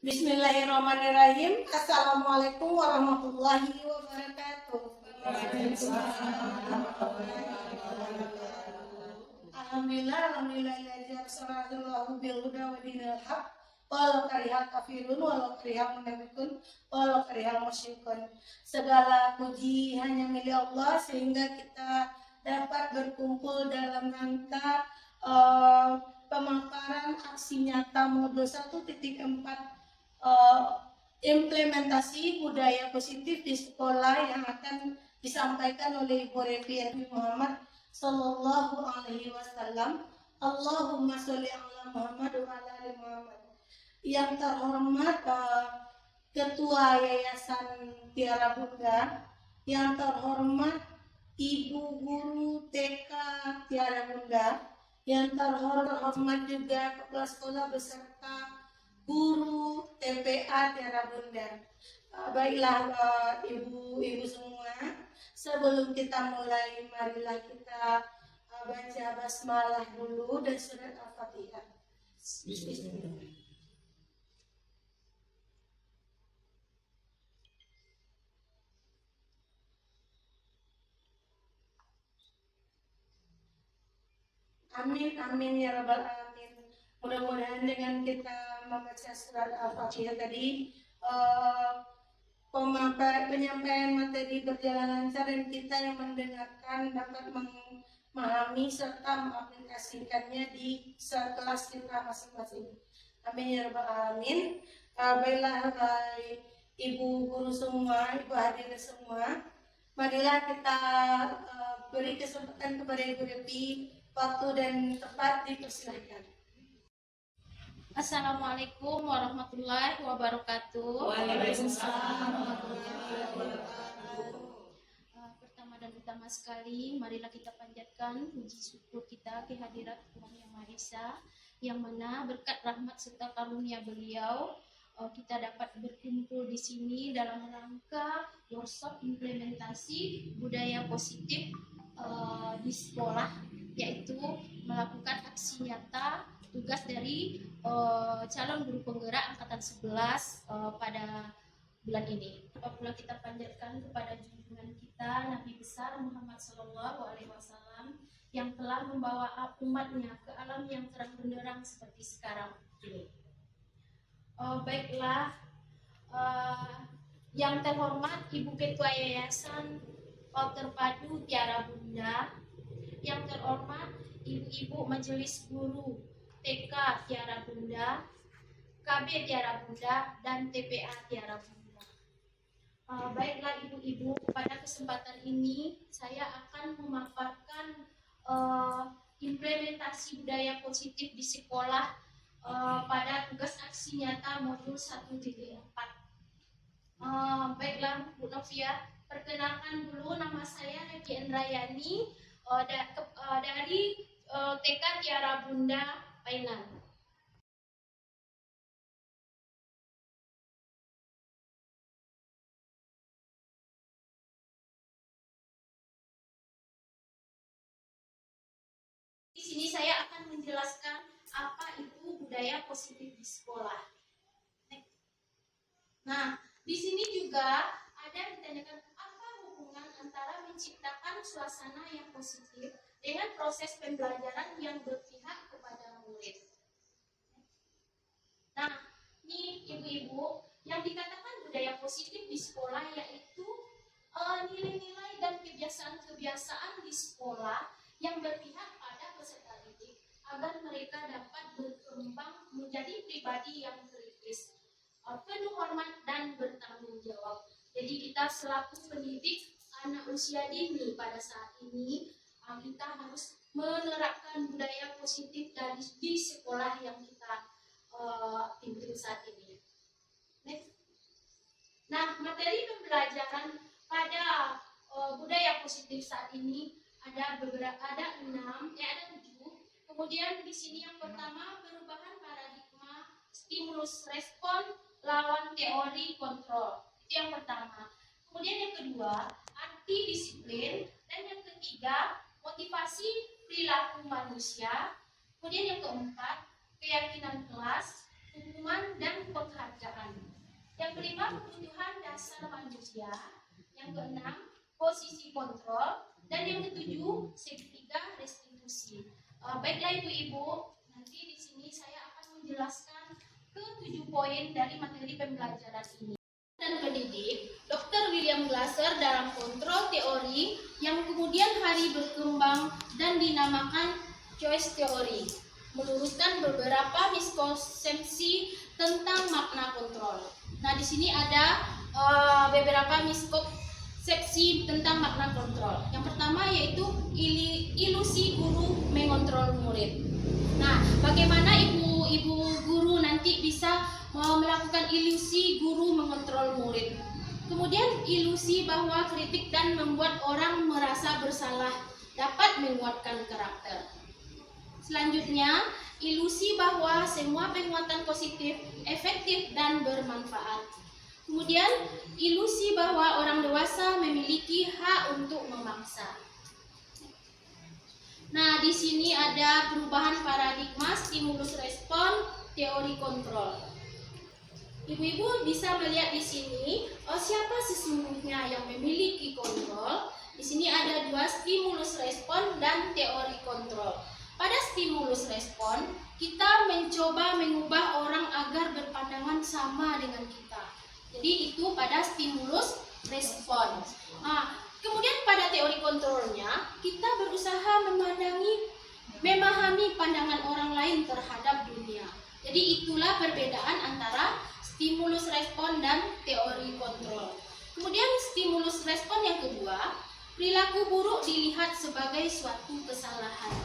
Bismillahirrahmanirrahim. Assalamualaikum warahmatullahi wabarakatuh. Alhamdulillah sallallahu bil huda wa dinil haq walau karihal kafirun walau karihal munafikun walau karihal musyrikun. Segala puji hanya milik Allah sehingga kita dapat berkumpul dalam rangka pemaparan aksi nyata modul 1.4 implementasi budaya positif di sekolah yang akan disampaikan oleh Ibu Revi Muhammad Sallallahu Alaihi Wasallam. Allahumma sholli ala Muhammad wa ala ali Muhammad. Yang terhormat Ketua Yayasan Tiara Bunda, yang terhormat Ibu Guru TK Tiara Bunda, yang terhormat juga kepala sekolah beserta guru TPA Tiara Bunda. Baiklah ibu-ibu semua, sebelum kita mulai, marilah kita baca basmalah dulu dan surat Al-Fatihah. Bismillah. Amin, amin ya rabbal alamin. Mudah-mudahan dengan kita membaca surat Al-Fatihah tadi penyampaian materi berjalan lancar dan kita yang mendengarkan dapat memahami serta mengaplikasikannya di kelas kita masing-masing. Amin ya rabbal alamin. Baiklah ibu guru semua, ibu hadirin semua, marilah kita beri kesempatan kepada Ibu Revi. Waktu dan tempat dipersilahkan. Assalamualaikum warahmatullahi wabarakatuh. Waalaikumsalam warahmatullahi wabarakatuh. Pertama dan utama sekali, marilah kita panjatkan puji syukur kita kehadirat Tuhan Yang Maha Esa, yang mana berkat rahmat serta karunia Beliau kita dapat berkumpul di sini dalam rangka workshop implementasi budaya positif di sekolah, yaitu melakukan aksi nyata tugas dari calon guru penggerak angkatan 11 pada bulan ini. Apabila kita panjatkan kepada junjungan kita Nabi besar Muhammad Sallallahu Alaihi Wasallam yang telah membawa umatnya ke alam yang terang benderang seperti sekarang ini. Baiklah, yang terhormat Ibu Ketua Yayasan Terpadu Tiara Bunda, yang terhormat Ibu-Ibu Majelis Guru TK Tiara Bunda, KB Tiara Bunda, dan TPA Tiara Bunda. Baiklah Ibu-Ibu, pada kesempatan ini saya akan memaparkan implementasi budaya positif di sekolah pada tugas aksi nyata modul 1.4. Baiklah Bu Novia, perkenalkan dulu, nama saya Revi Endrayani dari TK Tiara Bunda, Painan. Di sini saya akan menjelaskan apa itu budaya positif di sekolah. Nah, di sini juga ada ditanyakan apa hubungan antara menciptakan suasana yang positif dengan proses pembelajaran yang berpihak kepada murid. Nah, ini ibu-ibu, yang dikatakan budaya positif di sekolah yaitu nilai-nilai dan kebiasaan-kebiasaan di sekolah yang berpihak pada peserta didik agar mereka dapat berkembang menjadi pribadi yang kritis, penuh hormat dan bertanggung jawab. Jadi kita selaku pendidik anak usia dini pada saat ini, kita harus menerapkan budaya positif di sekolah yang kita pimpin saat ini. Next. Nah, materi pembelajaran pada budaya positif saat ini ada 7. Kemudian di sini yang pertama perubahan paradigma, stimulus respon lawan teori kontrol. Itu yang pertama. Kemudian yang kedua, arti disiplin, dan yang ketiga, motivasi perilaku manusia. Kemudian yang keempat, keyakinan kelas, hukuman dan penghargaan. Yang kelima, kebutuhan dasar manusia. Yang keenam, posisi kontrol, dan yang ketujuh, segitiga restitusi. Baiklah ibu-ibu, nanti di sini saya akan menjelaskan ke 7 poin dari materi pembelajaran ini. Dan pendidik, Dr. William Glasser dalam kontrol teori yang kemudian hari berkembang dan dinamakan choice theory, meluruskan beberapa miskonsepsi tentang makna kontrol. Nah, di sini ada beberapa miskonsepsi tentang makna kontrol. Yang pertama yaitu ilusi guru mengontrol murid. Nah, bagaimana ibu guru nanti bisa melakukan ilusi guru mengontrol murid? Kemudian ilusi bahwa kritik dan membuat orang merasa bersalah dapat menguatkan karakter. Selanjutnya, ilusi bahwa semua penguatan positif efektif dan bermanfaat. Kemudian, ilusi bahwa orang dewasa memiliki hak untuk memaksa. Nah, di sini ada perubahan paradigma, stimulus respon, teori kontrol. Ibu-ibu bisa melihat di sini, siapa sesungguhnya yang memiliki kontrol? Di sini ada 2, stimulus respon dan teori kontrol. Pada stimulus respon, kita mencoba mengubah orang agar berpandangan sama dengan kita. Jadi itu pada stimulus respon. Kemudian pada teori kontrolnya, kita berusaha memahami pandangan orang lain terhadap dunia. Jadi itulah perbedaan antara stimulus respon dan teori kontrol. Kemudian stimulus respon yang kedua, perilaku buruk dilihat sebagai suatu kesalahan.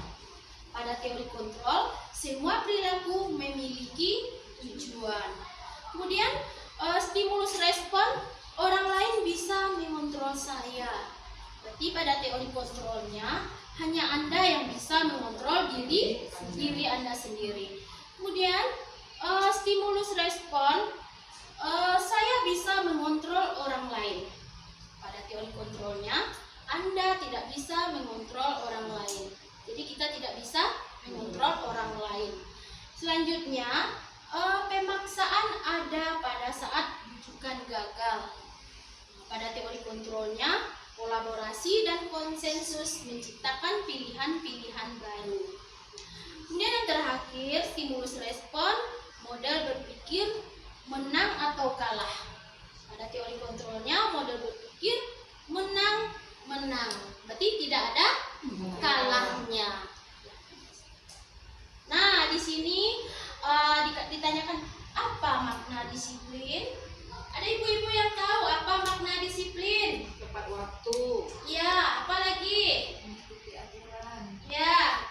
Pada teori kontrol, semua perilaku memiliki tujuan. Kemudian stimulus respon, orang lain bisa mengontrol saya. Berarti pada teori kontrolnya, hanya Anda yang bisa mengontrol diri Anda sendiri. Kemudian stimulus respon, saya bisa mengontrol orang lain. Pada teori kontrolnya, Anda tidak bisa mengontrol orang lain. Jadi kita tidak bisa mengontrol orang lain. Selanjutnya, pemaksaan ada pada saat rujukan gagal. Pada teori kontrolnya, kolaborasi dan konsensus menciptakan pilihan-pilihan baru. Kemudian yang terakhir, stimulus respon, model berpikir menang atau kalah. Pada teori kontrolnya, model berpikir menang-menang. Berarti tidak ada kalahnya. Nah, di sini ditanyakan apa makna disiplin? Ada ibu-ibu yang tahu apa makna disiplin? Tepat waktu. Ya, apa lagi? Mengikuti aturan. Ya.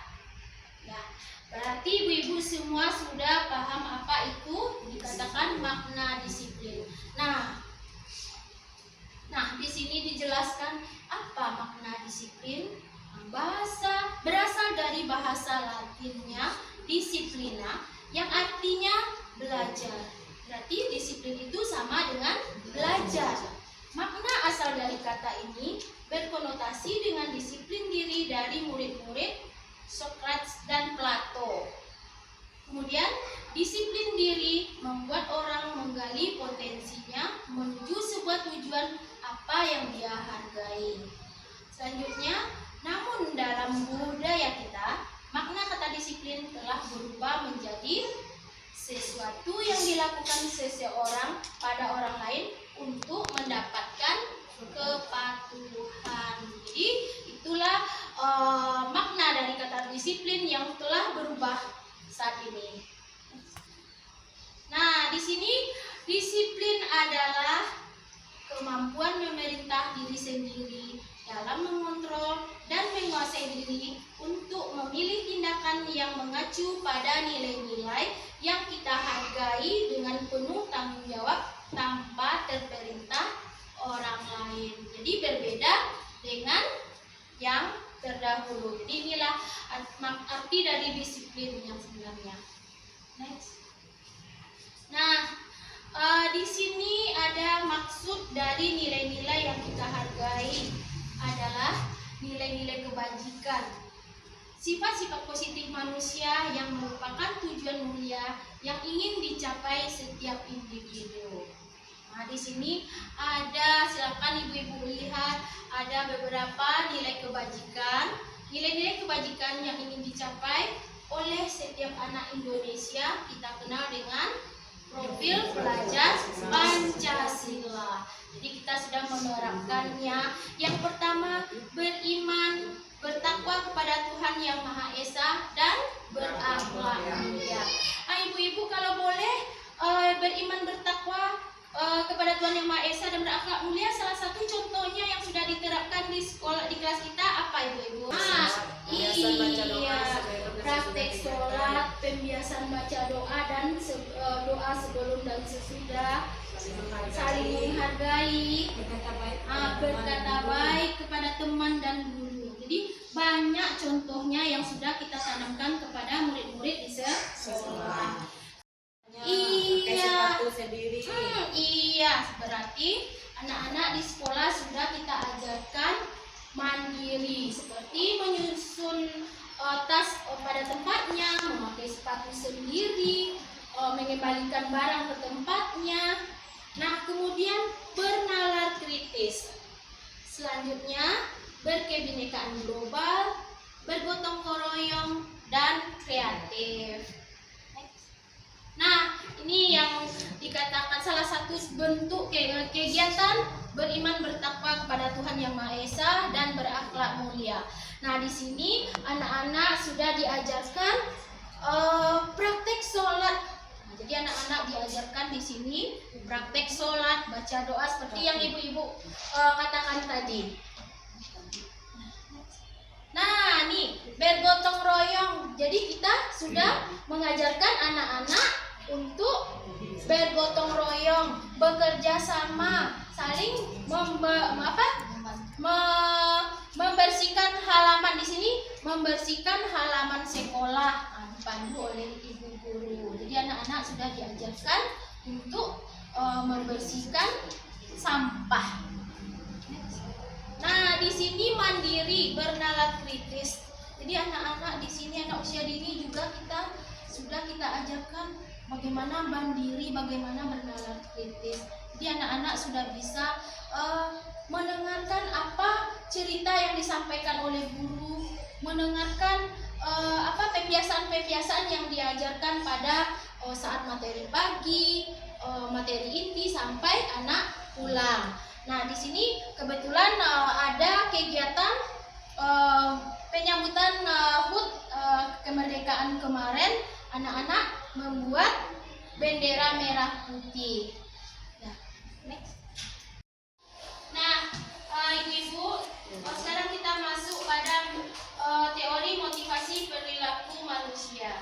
Berarti ibu-ibu semua sudah paham apa itu dikatakan makna disiplin. Nah, di sini dijelaskan apa makna disiplin. Berasal dari bahasa Latinnya disciplina yang artinya belajar. Berarti disiplin itu sama dengan belajar. Makna asal dari kata ini berkonotasi dengan disiplin diri dari murid-murid Socrates dan Plato. Kemudian, disiplin diri membuat orang menggali potensinya menuju sebuah tujuan apa yang dia hargai. Selanjutnya, namun dalam budaya kita, makna kata disiplin telah berubah menjadi sesuatu yang dilakukan seseorang pada orang lain untuk mendapatkan kepatuhan. Jadi itulah makna dari kata disiplin yang telah berubah saat ini. Nah, di sini disiplin adalah kemampuan memerintah diri sendiri dalam mengontrol dan menguasai diri untuk memilih tindakan yang mengacu pada nilai-nilai yang kita hargai dengan penuh tanggung jawab tanpa terperintah orang lain. Jadi berbeda dengan yang terdahulu. Jadi inilah arti dari disiplin yang sebenarnya. Next. Nah, di sini ada maksud dari nilai-nilai yang kita hargai adalah nilai-nilai kebajikan, sifat-sifat positif manusia yang merupakan tujuan mulia yang ingin dicapai setiap individu. Nah, di sini ada, silakan ibu-ibu lihat, ada beberapa nilai kebajikan. Nilai-nilai kebajikan yang ingin dicapai oleh setiap anak Indonesia kita kenal dengan profil pelajar Pancasila. Jadi kita sudah menerapkannya. Yang pertama, beriman, bertakwa kepada Tuhan Yang Maha Esa dan berakhlak mulia. Ibu-ibu kalau boleh beriman, bertakwa kepada Tuhan Yang Maha Esa dan berakhlak mulia, salah satu contohnya yang sudah diterapkan di sekolah, di kelas kita apa ibu-ibu? Iya, praktek sholat, pembiasaan baca doa dan doa sebelum dan sesudah, saling menghargai, berkata baik kepada teman dan guru. Jadi banyak contohnya yang sudah kita tanamkan kepada murid-murid di sekolah. Iya, berarti anak-anak di sekolah sudah kita ajarkan mandiri, seperti menyusun tas pada tempatnya, memakai sepatu sendiri, mengembalikan barang ke tempatnya. Nah, kemudian bernalar kritis. Selanjutnya, berkebinekaan global, bergotong royong, dan kreatif. Nah, ini yang dikatakan salah satu bentuk kegiatan beriman, bertakwa kepada Tuhan Yang Maha Esa dan berakhlak mulia. Nah, di sini anak-anak sudah diajarkan praktek sholat. Nah, jadi anak-anak diajarkan di sini praktek sholat, baca doa seperti yang ibu-ibu katakan tadi. Nah, nih bergotong royong. Jadi kita sudah mengajarkan anak-anak untuk bergotong royong, bekerja sama, saling membersihkan halaman. Di sini membersihkan halaman sekolah, dipandu oleh ibu guru. Jadi anak-anak sudah diajarkan untuk membersihkan sampah. Nah, di sini mandiri, bernalar kritis. Jadi anak-anak di sini, anak usia dini juga sudah kita ajarkan bagaimana mandiri, bagaimana bernalar kritis. Jadi anak-anak sudah bisa mendengarkan apa cerita yang disampaikan oleh guru, mendengarkan pembiasaan-pembiasaan yang diajarkan pada saat materi pagi, materi inti sampai anak pulang. Nah, di sini kebetulan ada kegiatan penyambutan HUT kemerdekaan kemarin. Anak-anak membuat bendera merah putih. Nah, next. Nah, ibu-ibu, sekarang kita masuk pada teori motivasi perilaku manusia.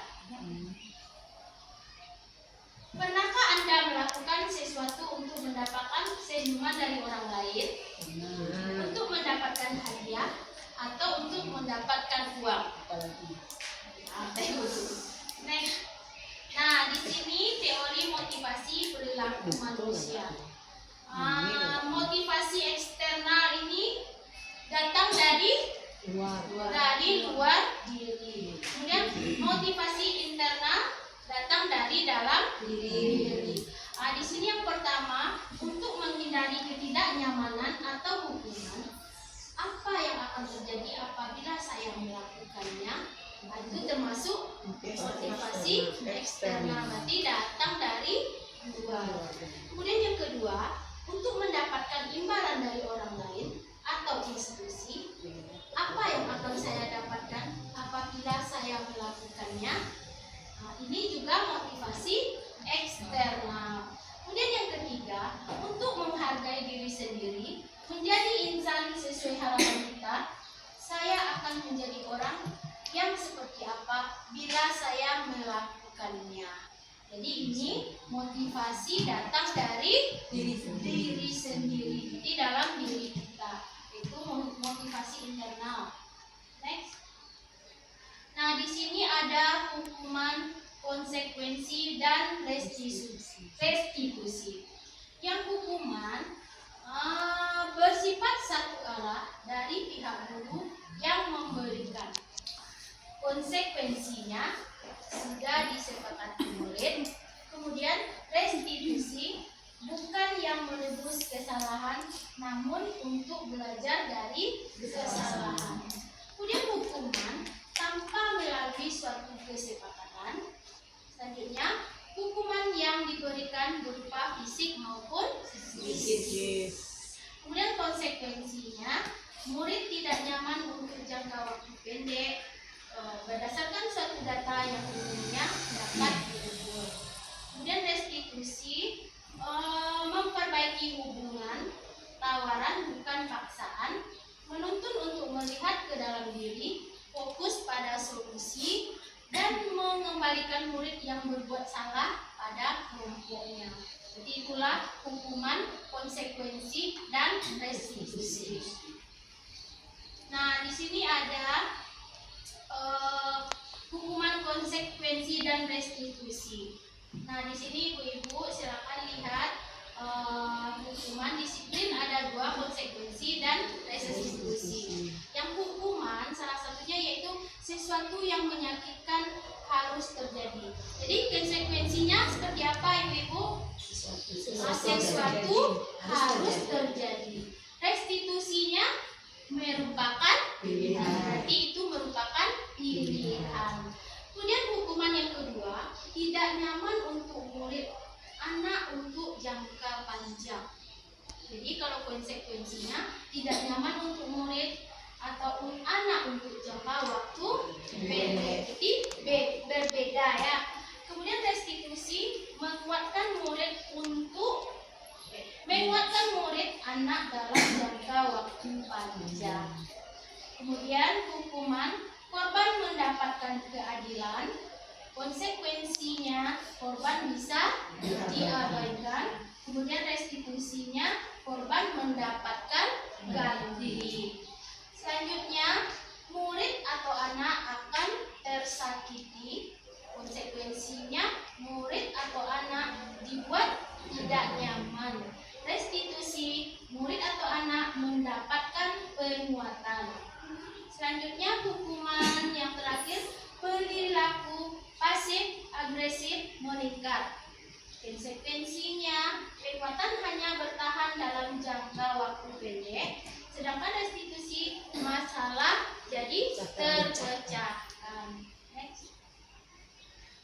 Pernahkah Anda melakukan sesuatu untuk mendapatkan senyuman dari orang lain, untuk mendapatkan hadiah, atau untuk mendapatkan uang? Nah, di sini teori motivasi perilaku manusia. Motivasi eksternal ini datang dari luar diri. Kemudian motivasi internal datang dari dalam diri. Di sini yang pertama, untuk menghindari ketidakpastian kedua. Kemudian yang kedua, untuk mendapatkan imbalan dari orang lain atau institusi, apa yang akan saya dapatkan apabila saya melakukannya? Nah, ini juga motivasi eksternal. Kemudian yang ketiga, untuk menghargai diri sendiri, menjadi insan sesuai harapan kita, saya akan menjadi orang yang seperti apa bila saya melakukannya. Jadi ini motivasi datang dari diri sendiri, di dalam diri kita. Itu motivasi internal. Next. Nah, di sini ada hukuman, konsekuensi, dan restitusi. Yang hukuman bersifat satu arah dari pihak guru yang memberikan. Konsekuensinya sudah disepakati murid. Kemudian restitusi bukan yang menebus kesalahan, namun untuk belajar dari kesalahan. Kemudian hukuman tanpa melalui suatu kesepakatan. Selanjutnya, hukuman yang diberikan berupa fisik maupun psikis. Kemudian konsekuensinya, murid tidak nyaman untuk jangka waktu pendek berdasarkan suatu data yang umumnya dapat diukur. Kemudian restitusi memperbaiki hubungan, tawaran bukan paksaan, menuntun untuk melihat ke dalam diri, fokus pada solusi, dan mengembalikan murid yang berbuat salah pada kelompoknya. Jadi itulah hukuman, konsekuensi, dan restitusi. Nah, di sini ada hukuman, konsekuensi, dan restitusi. Nah, di sini ibu-ibu silakan lihat hukuman disiplin ada 2, konsekuensi dan restitusi. Yang hukuman salah satunya yaitu sesuatu yang menyakitkan harus terjadi. Jadi konsekuensinya seperti apa ibu-ibu? Sesuatu harus terjadi. Restitusinya merupakan pilihan. Berarti itu merupakan pilihan. Kemudian hukuman yang kedua, tidak nyaman untuk murid, anak untuk jangka panjang. Jadi kalau konsekuensinya tidak nyaman untuk murid atau anak untuk jangka waktu pendek. Jadi berbeda ya. Kemudian restitusi menguatkan murid anak dalam jangka waktu panjang. Kemudian hukuman, korban mendapatkan keadilan. Konsekuensinya korban bisa diabaikan. Kemudian restitusinya korban mendapatkan ganti. Selanjutnya, murid atau anak akan tersakiti. Konsekuensinya murid atau anak dibuat tidak nyaman. Restitusi, murid atau anak mendapatkan penguatan. Selanjutnya hukuman yang terakhir, perilaku pasif agresif meningkat. Konsekuensinya penguatan hanya bertahan dalam jangka waktu pendek, sedangkan restitusi masalah jadi terpecahkan. Next.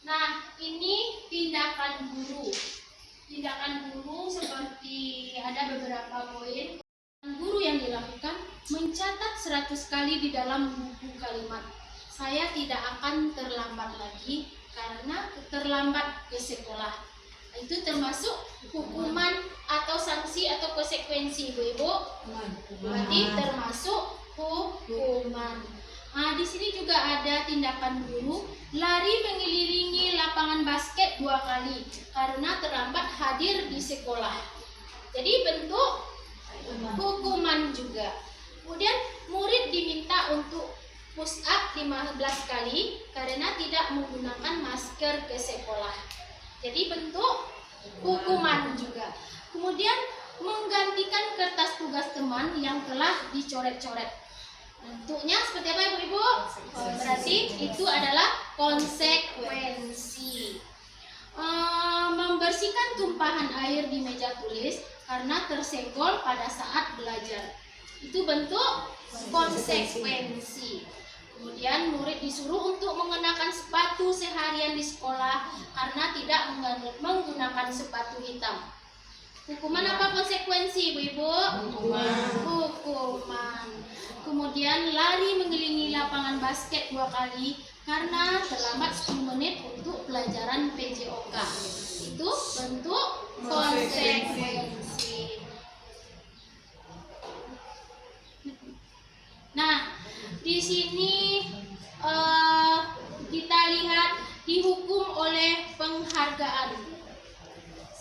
Nah, ini tindakan guru. Tindakan guru seperti ada beberapa poin. Guru yang dilakukan mencatat 100 kali di dalam buku kalimat. Saya tidak akan terlambat lagi karena terlambat ke sekolah. Itu termasuk hukuman atau sanksi atau konsekuensi, ibu-ibu. Berarti termasuk hukuman. Nah, di sini juga ada tindakan guru lari mengelilingi lapangan basket 2 kali karena terlambat hadir di sekolah. Jadi bentuk hukuman juga. Kemudian murid diminta untuk push up 15 kali karena tidak menggunakan masker ke sekolah. Jadi bentuk hukuman juga. Kemudian menggantikan kertas tugas teman yang telah dicoret-coret. Bentuknya seperti apa ibu-ibu? Berarti itu adalah konsekuensi. Membersihkan tumpahan air di meja tulis karena tersenggol pada saat belajar. Itu bentuk konsekuensi. Kemudian murid disuruh untuk mengenakan sepatu seharian di sekolah karena tidak menggunakan sepatu hitam. Hukuman apa konsekuensi, Ibu-ibu? Hukuman. Kemudian lari mengelilingi lapangan basket 2 kali karena terlambat 10 menit untuk pelajaran PJOK. Itu bentuk konsekuensi. Nah, di sini kita lihat dihukum oleh penghargaan.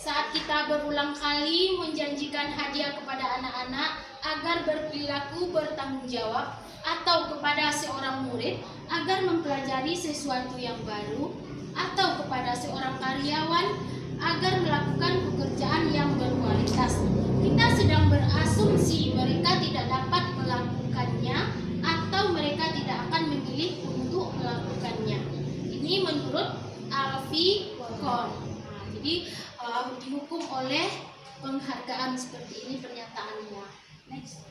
Saat kita berulang kali menjanjikan hadiah kepada anak-anak agar berperilaku bertanggung jawab atau kepada seorang murid agar mempelajari sesuatu yang baru atau kepada seorang karyawan agar melakukan pekerjaan yang berkualitas. Kita sedang berasumsi mereka tidak dapat melakukannya atau mereka tidak akan memilih untuk melakukannya. Ini menurut Alfie Kohn. Jadi dihukum oleh penghargaan seperti ini pernyataannya. Next.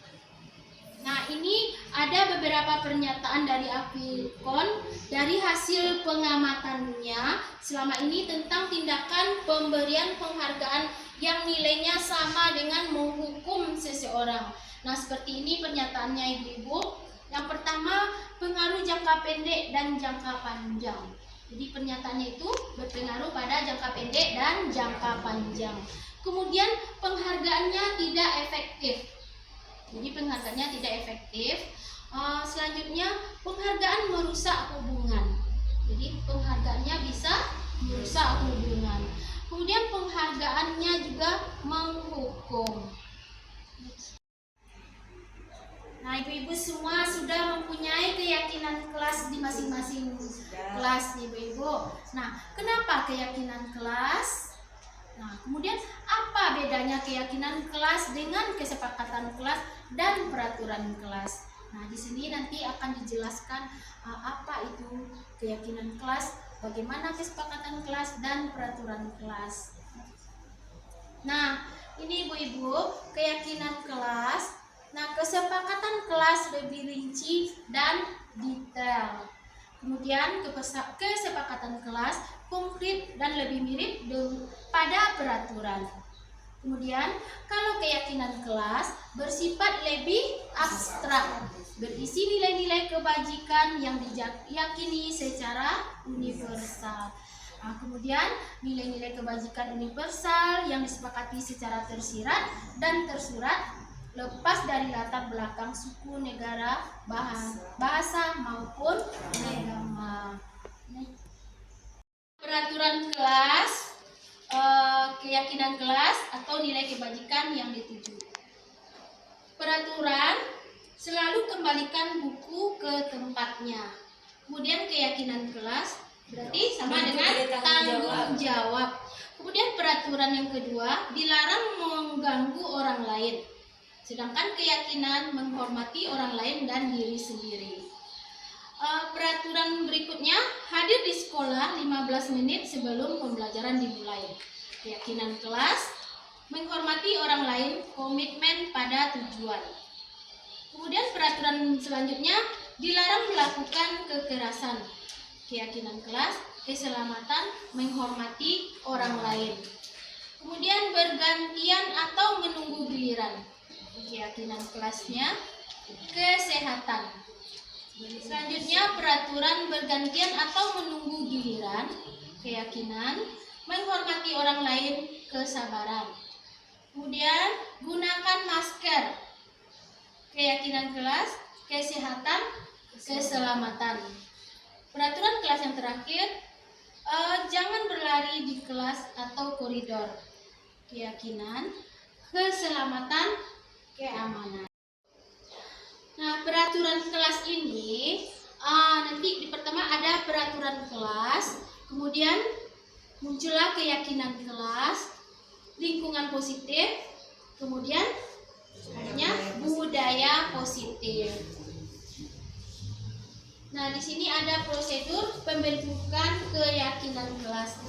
Nah, ini ada beberapa pernyataan dari Alfie Kohn dari hasil pengamatannya selama ini tentang tindakan pemberian penghargaan yang nilainya sama dengan menghukum seseorang. Nah, seperti ini pernyataannya, Ibu-ibu. Yang pertama, pengaruh jangka pendek dan jangka panjang. Jadi pernyataannya itu berpengaruh pada jangka pendek dan jangka panjang. Kemudian penghargaannya tidak efektif. Jadi penghargaannya tidak efektif. Selanjutnya penghargaan merusak hubungan. Jadi penghargaannya bisa merusak hubungan. Kemudian penghargaannya juga menghukum. Nah, Ibu-ibu semua sudah mempunyai keyakinan kelas di masing-masing kelas, Ibu-ibu. Nah, kenapa keyakinan kelas? Nah, kemudian apa bedanya keyakinan kelas dengan kesepakatan kelas dan peraturan kelas? Nah, di sini nanti akan dijelaskan apa itu keyakinan kelas, bagaimana kesepakatan kelas dan peraturan kelas. Nah, ini Ibu-ibu, keyakinan kelas. Nah, kesepakatan kelas lebih rinci dan detail. Kemudian kesepakatan kelas konkret dan lebih mirip pada peraturan. Kemudian kalau keyakinan kelas bersifat lebih abstrak, berisi nilai-nilai kebajikan yang diyakini secara universal. Nah, kemudian nilai-nilai kebajikan universal yang disepakati secara tersirat dan tersurat lepas dari latar belakang suku, negara, bahasa maupun agama. Peraturan kelas, keyakinan kelas atau nilai kebajikan yang dituju. Peraturan selalu kembalikan buku ke tempatnya. Kemudian keyakinan kelas berarti sama dengan tanggung jawab. Kemudian peraturan yang kedua, dilarang mengganggu orang lain. Sedangkan keyakinan menghormati orang lain dan diri sendiri. Peraturan berikutnya, hadir di sekolah 15 menit sebelum pembelajaran dimulai. Keyakinan kelas, menghormati orang lain, komitmen pada tujuan. Kemudian peraturan selanjutnya, dilarang melakukan kekerasan. Keyakinan kelas, keselamatan, menghormati orang lain. Kemudian bergantian atau menunggu giliran. Keyakinan kelasnya kesehatan. Selanjutnya peraturan bergantian atau menunggu giliran. Keyakinan menghormati orang lain, kesabaran. Kemudian gunakan masker. Keyakinan kelas kesehatan, keselamatan. Peraturan kelas yang terakhir, jangan berlari di kelas atau koridor. Keyakinan keselamatan, keamanan. Nah, peraturan kelas ini nanti di pertama ada peraturan kelas, kemudian muncullah keyakinan kelas, lingkungan positif, kemudian adanya budaya positif. Nah, di sini ada prosedur pembentukan keyakinan kelas.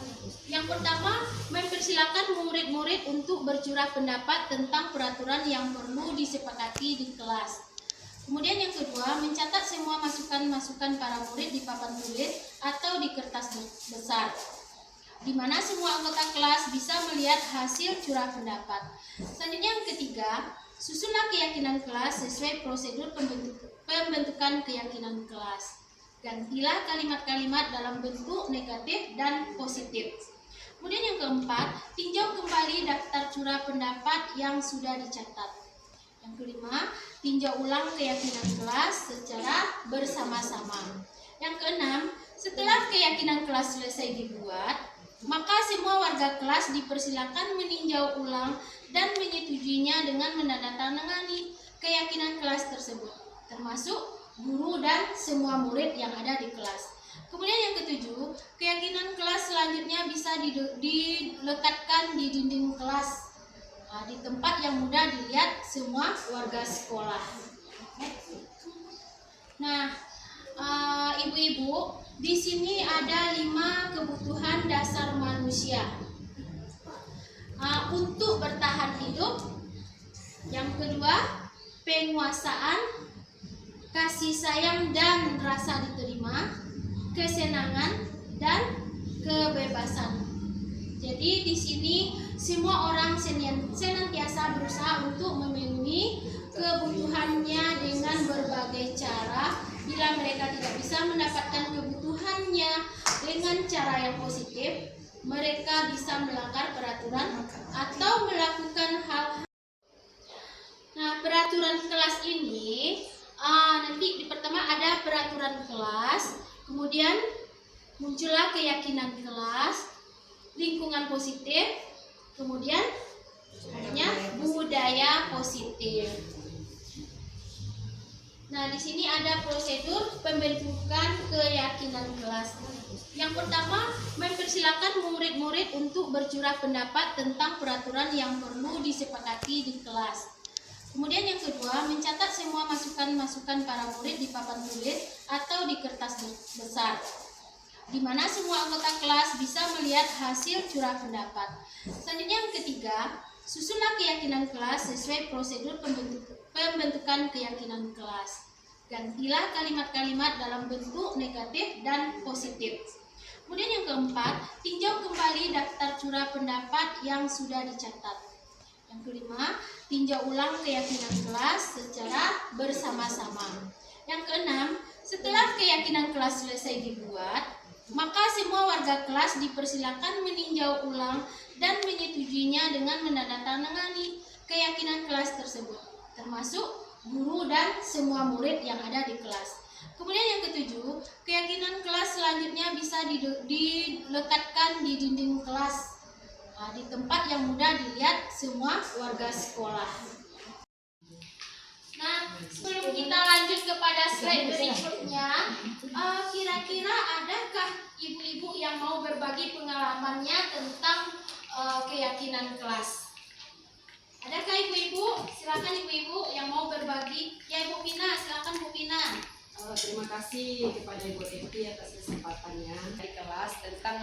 Yang pertama, mempersilakan murid-murid untuk bercurah pendapat tentang peraturan yang perlu disepakati di kelas. Kemudian yang kedua, mencatat semua masukan-masukan para murid di papan tulis atau di kertas besar, di mana semua anggota kelas bisa melihat hasil curah pendapat. Selanjutnya yang ketiga, susunlah keyakinan kelas sesuai prosedur pembentukan keyakinan kelas. Gantilah kalimat-kalimat dalam bentuk negatif dan positif. Kemudian yang keempat, tinjau kembali daftar curah pendapat yang sudah dicatat. Yang kelima, tinjau ulang keyakinan kelas secara bersama-sama. Yang keenam, setelah keyakinan kelas selesai dibuat, maka semua warga kelas dipersilakan meninjau ulang dan menyetujuinya dengan menandatangani keyakinan kelas tersebut, termasuk guru dan semua murid yang ada di kelas. Kemudian yang ketujuh, keyakinan kelas selanjutnya bisa dilekatkan di dinding kelas, di tempat yang mudah dilihat semua warga sekolah. Nah, ibu-ibu, di sini ada 5 kebutuhan dasar manusia untuk bertahan hidup. Yang kedua, penguasaan, kasih sayang dan rasa diterima, kesenangan dan kebebasan. Jadi di sini semua orang senantiasa berusaha untuk memenuhi kebutuhannya dengan berbagai cara. Bila mereka tidak bisa mendapatkan kebutuhannya dengan cara yang positif, mereka bisa melanggar peraturan atau melakukan hal. Nah, peraturan kelas ini nanti di pertama ada peraturan kelas, kemudian muncullah keyakinan kelas, lingkungan positif, kemudian adanya budaya positif. Nah, di sini ada prosedur pembentukan keyakinan kelas. Yang pertama, mempersilakan murid-murid untuk bercurah pendapat tentang peraturan yang perlu disepakati di kelas. Kemudian yang kedua, mencatat semua masukan-masukan para murid di papan tulis atau di kertas besar, di mana semua anggota kelas bisa melihat hasil curah pendapat. Selanjutnya yang ketiga, susunlah keyakinan kelas sesuai prosedur pembentukan keyakinan kelas. Gantilah kalimat-kalimat dalam bentuk negatif dan positif. Kemudian yang keempat, tinjau kembali daftar curah pendapat yang sudah dicatat. Yang kelima, tinjau ulang keyakinan kelas secara bersama-sama. Yang keenam, setelah keyakinan kelas selesai dibuat, maka semua warga kelas dipersilakan meninjau ulang dan menyetujuinya dengan menandatangani keyakinan kelas tersebut, termasuk guru dan semua murid yang ada di kelas. Kemudian yang ketujuh, keyakinan kelas selanjutnya bisa dilekatkan di dinding kelas, di tempat yang mudah dilihat semua warga sekolah. Nah, sebelum kita lanjut kepada slide berikutnya, kira-kira adakah ibu-ibu yang mau berbagi pengalamannya tentang keyakinan kelas? Adakah ibu-ibu? Silakan ibu-ibu yang mau berbagi. Ya, Ibu Pina, silakan Bu Pina. Terima kasih kepada Ibu Eti atas kesempatannya di kelas tentang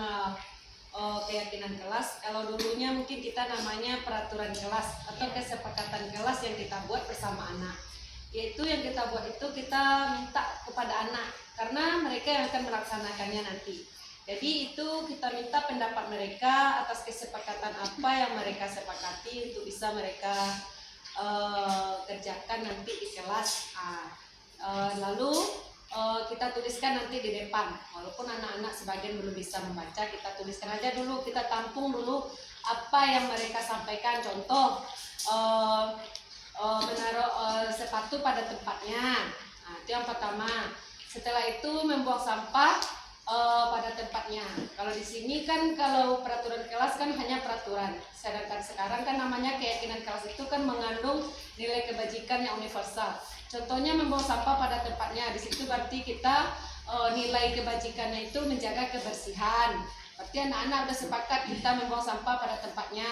keyakinan kelas. Kalau dulunya mungkin kita namanya peraturan kelas atau kesepakatan kelas yang kita buat bersama anak. Yaitu yang kita buat itu kita minta kepada anak karena mereka yang akan melaksanakannya nanti. Jadi itu kita minta pendapat mereka atas kesepakatan apa yang mereka sepakati untuk bisa mereka kerjakan nanti di kelas. Lalu kita tuliskan nanti di depan. Walaupun anak-anak sebagian belum bisa membaca, kita tuliskan aja dulu, kita tampung dulu apa yang mereka sampaikan. Contoh, menaruh sepatu pada tempatnya. Nah, itu yang pertama. Setelah itu membuang sampah pada tempatnya. Kalau di sini kan kalau peraturan kelas kan hanya peraturan. Sedangkan sekarang kan namanya keyakinan kelas itu kan mengandung nilai kebajikan yang universal. Contohnya membuang sampah pada tempatnya. Di situ berarti kita nilai kebajikannya itu menjaga kebersihan. Berarti anak-anak udah sepakat kita membuang sampah pada tempatnya,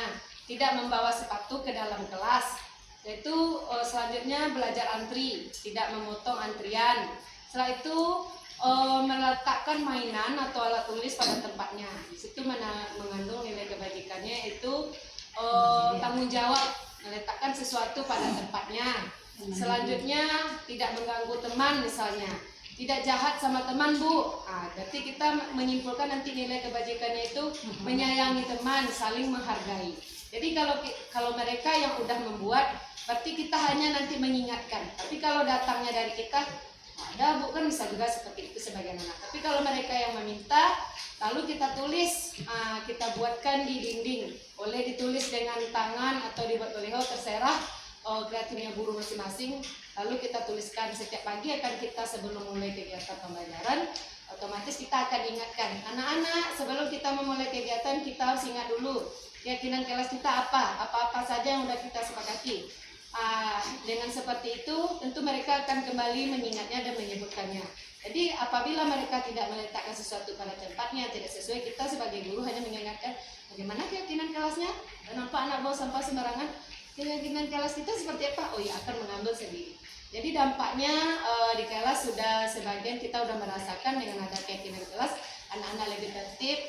tidak membawa sepatu ke dalam kelas. Yaitu selanjutnya belajar antri, tidak memotong antrian. Setelah itu meletakkan mainan atau alat tulis pada tempatnya. Di situ mengandung nilai kebajikannya itu tanggung jawab, meletakkan sesuatu pada tempatnya. Selanjutnya tidak mengganggu teman misalnya. Tidak jahat sama teman, Bu. Berarti kita menyimpulkan nanti nilai kebajikannya itu menyayangi teman, saling menghargai. Jadi kalau mereka yang udah membuat, berarti kita hanya nanti mengingatkan. Tapi kalau datangnya dari kita, ada Bu, kan bisa juga seperti itu sebagian anak. Tapi kalau mereka yang meminta, lalu kita tulis, kita buatkan di dinding. Boleh ditulis dengan tangan atau dibuat baliho, terserah kreatifnya guru masing-masing. Lalu kita tuliskan setiap pagi akan kita sebelum mulai kegiatan pembelajaran, otomatis kita akan ingatkan anak-anak sebelum kita memulai kegiatan kita harus ingat dulu keyakinan kelas kita apa saja yang sudah kita sepakati. Dengan seperti itu tentu mereka akan kembali mengingatnya dan menyebutkannya. Jadi apabila mereka tidak meletakkan sesuatu pada tempatnya tidak sesuai, kita sebagai guru hanya mengingatkan bagaimana keyakinan kelasnya. Nampak anak bawa sampah sembarangan, keyakinan kelas kita seperti apa? Oh ya, akan mengambil sendiri. Jadi dampaknya di kelas sudah sebagian kita sudah merasakan dengan ada keyakinan kelas, anak-anak lebih tertib,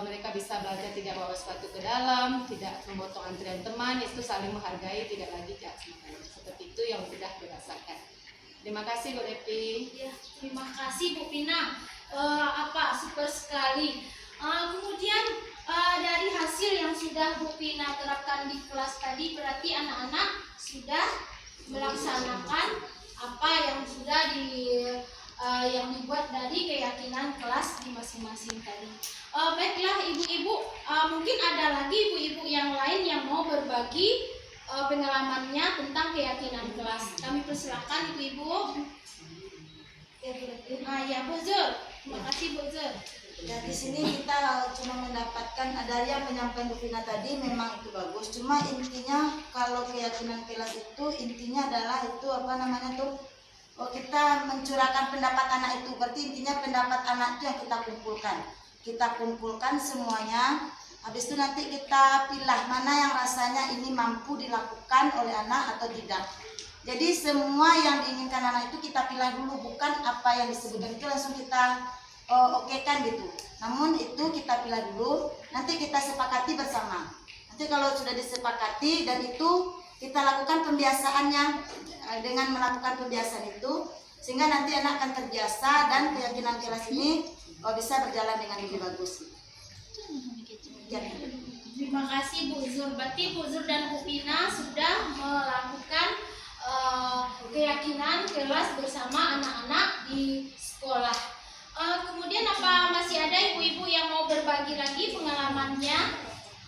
mereka bisa belajar tidak bawa sepatu ke dalam, tidak memotong antrian teman, itu saling menghargai, tidak lagi jahat sama teman. Seperti itu yang sudah dirasakan. Terima kasih Bu Depi. Ya, terima kasih Bu Pina. Super sekali. Kemudian dari hasil yang sudah Bu Pina terapkan di kelas tadi, berarti anak-anak sudah melaksanakan apa yang sudah yang dibuat dari keyakinan kelas di masing-masing tadi. Baiklah ibu-ibu, mungkin ada lagi ibu-ibu yang lain yang mau berbagi pengalamannya tentang keyakinan kelas. Kami persilakan ibu-ibu. Ya Bu Zur, terima kasih Bu Zur. Ya, di sini kita cuma mendapatkan dari yang menyampaikan Bu Pina tadi memang itu bagus. Cuma intinya kalau keyakinan kelas itu intinya adalah itu kita mencurahkan pendapat anak itu. Berarti intinya pendapat anak itu yang kita kumpulkan. Kita kumpulkan semuanya. Habis itu nanti kita pilih mana yang rasanya ini mampu dilakukan oleh anak atau tidak. Jadi semua yang diinginkan anak itu kita pilih dulu, bukan apa yang disebutkan itu langsung kita okekan gitu. Namun itu kita pilih dulu, nanti kita sepakati bersama. Nanti kalau sudah disepakati dan itu kita lakukan pembiasaannya dengan melakukan pembiasaan itu, sehingga nanti anak akan terbiasa dan keyakinan kelas ini bisa berjalan dengan lebih bagus. Terima kasih Bu Zur. Berarti Bu Zur dan Bu Pina sudah melakukan keyakinan kelas bersama anak-anak di sekolah. Kemudian apa masih ada ibu-ibu yang mau berbagi lagi pengalamannya?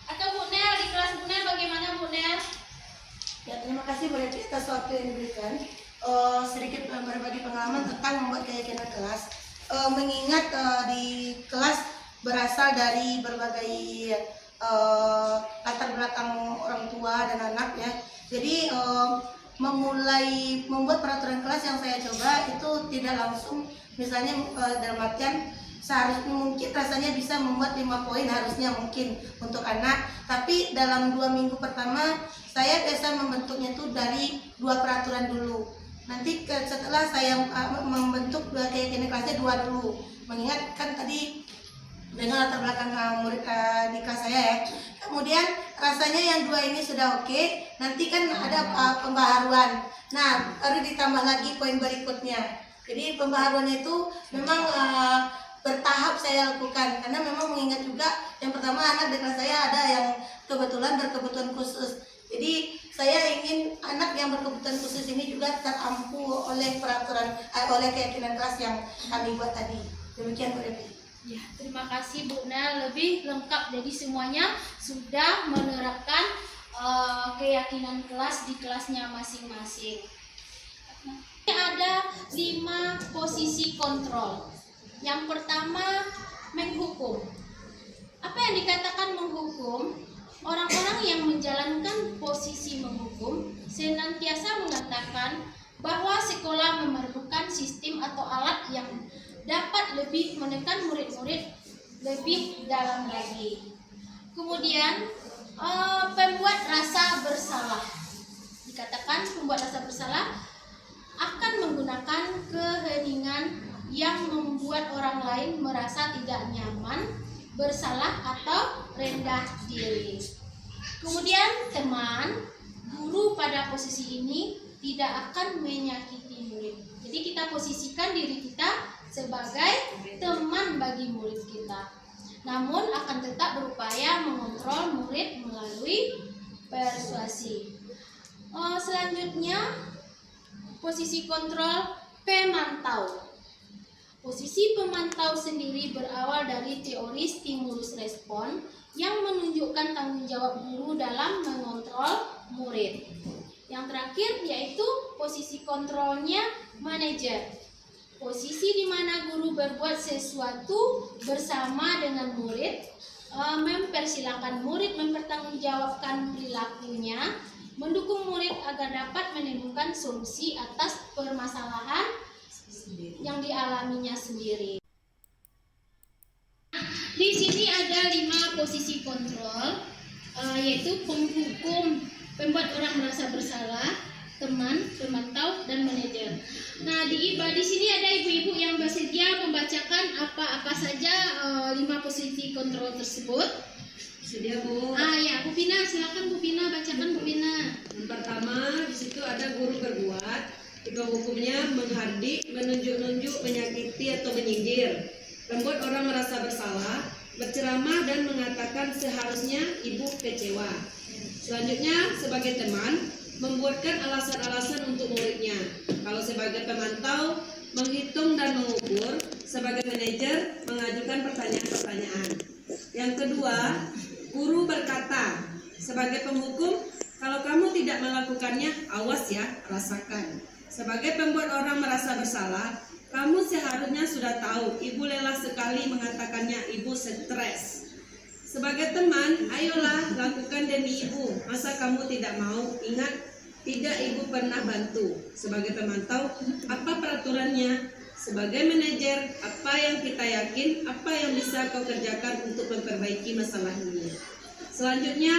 Atau Bu Nel, di kelas Bu Nel bagaimana Bu Nel? Ya, terima kasih Bu Depi atas waktu yang diberikan. Sedikit berbagi pengalaman tentang membuat keyakinan kelas. Mengingat di kelas berasal dari berbagai latar belakang orang tua dan anak ya. Jadi memulai membuat peraturan kelas yang saya coba itu tidak langsung, misalnya dalam artian seharusnya mungkin rasanya bisa membuat 5 poin harusnya mungkin untuk anak, tapi dalam 2 minggu pertama saya biasa membentuknya itu dari 2 peraturan dulu. Nanti setelah saya membentuk 2 keyakinan kelasnya 2 dulu, mengingat kan tadi dengan latar belakang murid di kelas saya ya. Kemudian rasanya yang 2 ini sudah oke, nanti kan ada pembaharuan. Nah, baru ditambah lagi poin berikutnya. Jadi pembaharuannya itu memang bertahap saya lakukan, karena memang mengingat juga yang pertama anak di kelas saya ada yang kebetulan berkebutuhan khusus. Jadi saya ingin anak yang berkebutuhan khusus ini juga terampu oleh peraturan oleh keyakinan kelas yang kami buat tadi. Demikian Bu Depi. Ya, terima kasih Bu Nel, lebih lengkap. Jadi semuanya sudah menerapkan keyakinan kelas di kelasnya masing-masing. Ada 5 posisi kontrol. Yang pertama, menghukum. Apa yang dikatakan menghukum? Orang-orang yang menjalankan posisi menghukum senantiasa mengatakan bahwa sekolah memerlukan sistem atau alat yang dapat lebih menekan murid-murid lebih dalam lagi. Kemudian pembuat rasa bersalah. Dikatakan pembuat rasa bersalah akan menggunakan keheningan yang membuat orang lain merasa tidak nyaman, bersalah atau rendah diri. Kemudian teman, guru pada posisi ini tidak akan menyakiti murid. Jadi kita posisikan diri kita sebagai teman bagi murid kita. Namun akan tetap berupaya mengontrol murid melalui persuasi. Selanjutnya, posisi kontrol pemantau. Posisi pemantau sendiri berawal dari teori stimulus respon yang menunjukkan tanggung jawab guru dalam mengontrol murid. Yang terakhir yaitu posisi kontrolnya manajer. Posisi di mana guru berbuat sesuatu bersama dengan murid, mempersilahkan murid mempertanggungjawabkan perilakunya, mendukung murid agar dapat menemukan solusi atas permasalahan yang dialaminya sendiri. Di sini ada 5 posisi kontrol, yaitu penghukum, pembuat orang merasa bersalah, teman, pemantau, dan manajer. Nah, di sini ada ibu-ibu yang bersedia membacakan apa saja 5 posisi kontrol tersebut. Sedia, Bu. Ya, Bu Pina, silakan Bu Pina bacakan, Bu Pina. Yang pertama, di situ ada guru berbuat. Tiga hukumnya menghardik, menunjuk-nunjuk, menyakiti atau menyindir, membuat orang merasa bersalah, berceramah dan mengatakan seharusnya ibu kecewa. Selanjutnya, sebagai teman, membuatkan alasan-alasan untuk muridnya. Kalau sebagai pemantau, menghitung dan mengukur. Sebagai manajer, mengajukan pertanyaan-pertanyaan. Yang kedua, guru berkata. Sebagai penghukum, kalau kamu tidak melakukannya, awas ya, rasakan. Sebagai pembuat orang merasa bersalah, kamu seharusnya sudah tahu, ibu lelah sekali mengatakannya, ibu stres. Sebagai teman, ayolah lakukan demi ibu. Masa kamu tidak mau? Ingat, tidak ibu pernah bantu. Sebagai pemantau, apa peraturannya? Sebagai manajer, apa yang kita yakin, apa yang bisa kau kerjakan untuk memperbaiki masalah ini? Selanjutnya,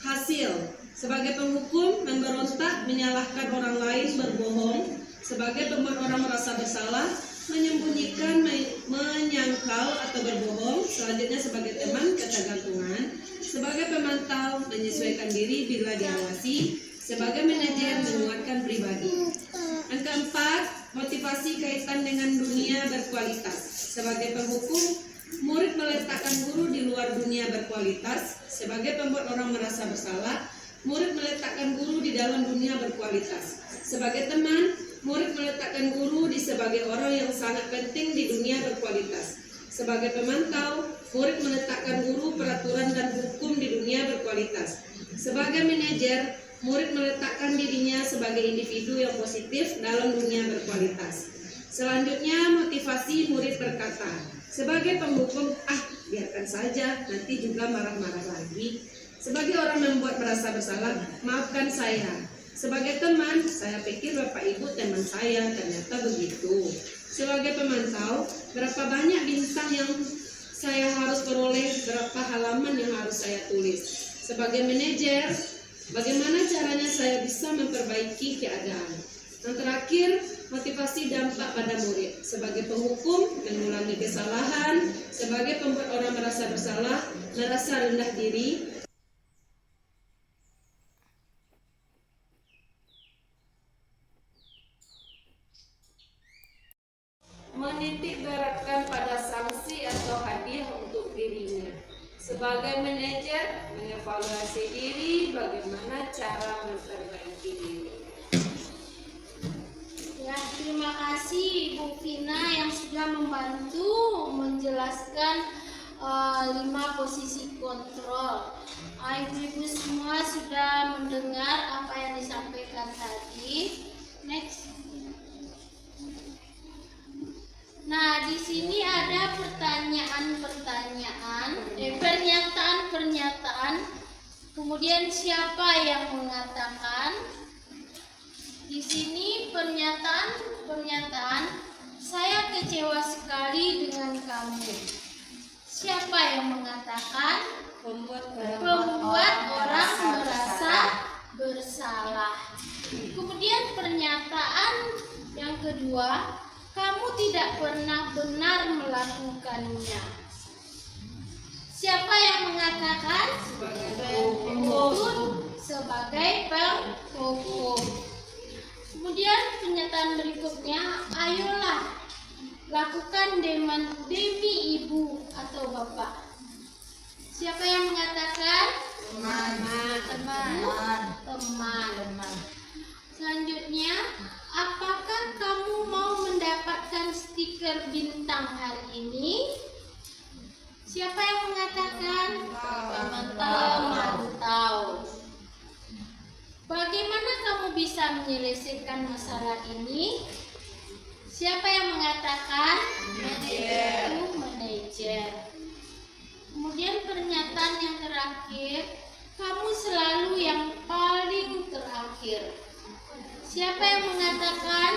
hasil. Sebagai penghukum, memberontak, menyalahkan orang lain, berbohong. Sebagai pembuat orang merasa bersalah, menyembunyikan, menyangkal atau berbohong. Selanjutnya sebagai teman, ketergantungan. Sebagai pemantau, menyesuaikan diri bila diawasi. Sebagai manajer, menguatkan pribadi. Yang keempat, motivasi kaitan dengan dunia berkualitas. Sebagai penghukum, murid meletakkan guru di luar dunia berkualitas. Sebagai pembuat orang merasa bersalah, murid meletakkan guru di dalam dunia berkualitas. Sebagai teman, murid meletakkan guru di sebagai orang yang sangat penting di dunia berkualitas. Sebagai pemantau, murid meletakkan guru, peraturan dan hukum di dunia berkualitas. Sebagai manajer, murid meletakkan dirinya sebagai individu yang positif dalam dunia berkualitas. Selanjutnya, motivasi murid berkata. Sebagai penghukum, biarkan saja, nanti juga marah-marah lagi. Sebagai orang membuat merasa bersalah, maafkan saya. Sebagai teman, saya pikir Bapak Ibu teman saya, ternyata begitu. Sebagai pemantau, berapa banyak bintang yang saya harus peroleh, berapa halaman yang harus saya tulis. Sebagai manajer, bagaimana caranya saya bisa memperbaiki keadaan. Yang terakhir, motivasi dampak pada murid. Sebagai penghukum, mengulangi kesalahan. Sebagai pembuat orang merasa bersalah, merasa rendah diri. Menitik beratkan pada sanksi atau hadiah untuk dirinya. Sebagai manajer, mengevaluasi diri, bagaimana cara memperbaiki diri. Ya, terima kasih Ibu Vina yang sudah membantu menjelaskan 5 posisi kontrol. Ibu-ibu semua sudah mendengar apa yang disampaikan tadi. Next. Nah, di sini ada pernyataan-pernyataan. Kemudian siapa yang mengatakan? Di sini pernyataan, saya kecewa sekali dengan kamu. Siapa yang mengatakan? Pembuat orang merasa bersalah. Kemudian pernyataan yang kedua, kamu tidak pernah benar melakukannya. Siapa yang mengatakan? Sebagai penghukum. Kemudian pernyataan berikutnya, ayolah lakukan demi ibu atau bapak. Siapa yang mengatakan? Teman. Selanjutnya, apakah kamu mau mendapatkan stiker bintang hari ini? Siapa yang mengatakan? Teman tahu. Bagaimana kamu bisa menyelesaikan masalah ini? Siapa yang mengatakan? Manajer. Kemudian pernyataan yang terakhir, kamu selalu yang paling terakhir. Siapa yang mengatakan?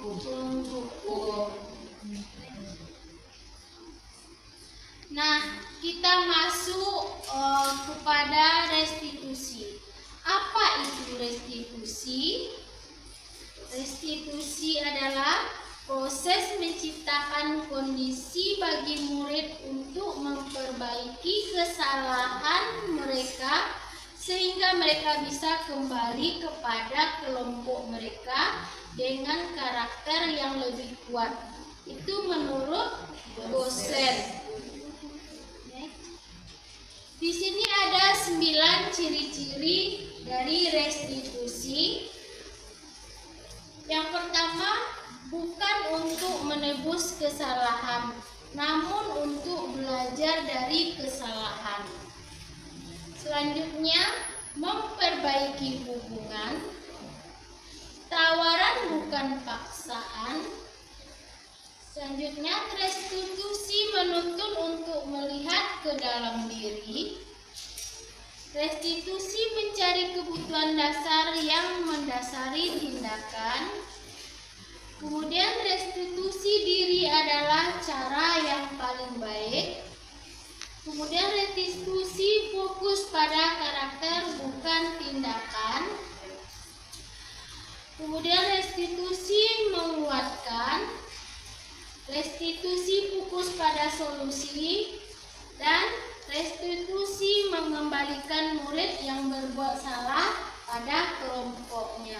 Tungguku. Nah, kita masuk kepada restitusi. Apa itu restitusi? Restitusi adalah proses menciptakan kondisi bagi murid untuk memperbaiki kesalahan mereka sehingga mereka bisa kembali kepada kelompok mereka dengan karakter yang lebih kuat. Itu menurut dosen. Di sini ada 9 ciri-ciri dari restitusi. Yang pertama, bukan untuk menebus kesalahan, namun untuk belajar dari kesalahan. Selanjutnya, memperbaiki hubungan. Tawaran bukan paksaan. Selanjutnya, restitusi menuntun untuk melihat ke dalam diri. Restitusi mencari kebutuhan dasar yang mendasari tindakan. Kemudian restitusi diri adalah cara yang paling baik. Kemudian restitusi fokus pada karakter bukan tindakan. Kemudian restitusi menguatkan. Restitusi fokus pada solusi. Dan restitusi mengembalikan murid yang berbuat salah pada kelompoknya.